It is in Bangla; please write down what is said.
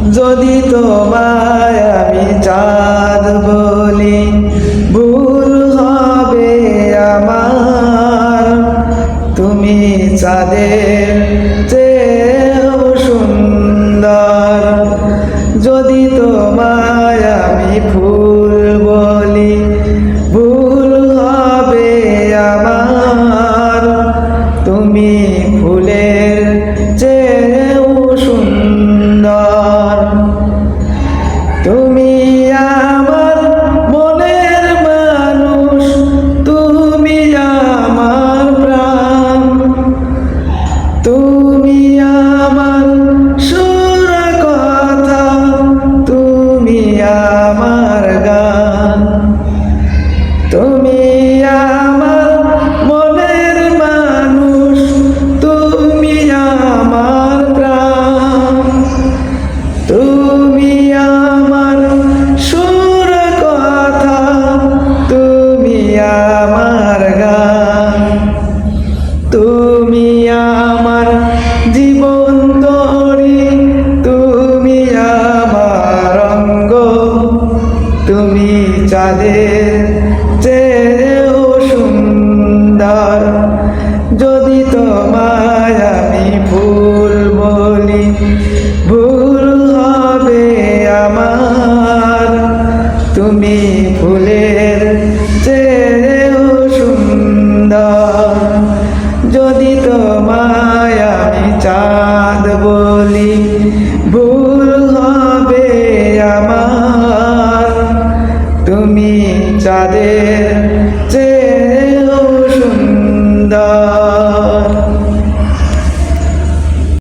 যদি তোমায় আমি চাঁদ বলি ভুল হবে আমার। তুমি চাঁদের চেয়েও সুন্দর। যদি তোমায় আমি ফুল বলি ভুল হবে আমার। তুমি ফুলের চেয়েও সুন্দর। তুমি আমার মনের মানুষ, তুমি আমার প্রাণ। তুমি আমার সুর কথা, তুমি আমার গান। তুমি আমার মনের মানুষ, তুমি আমার প্রাণ। তুমি আমার সুর কথা, তুমি আমার গান। তুমি আমার জীবন তরি, তুমি আমার অঙ্গ। তুমি চাঁদের চেয়েও সুন্দর। যদি তোমায় আমি ফুল বলি ভুল হবে আমার। তুমি ফুলের চেয়েও সুন্দর। যদি তোমায় আমি চাঁদ বলি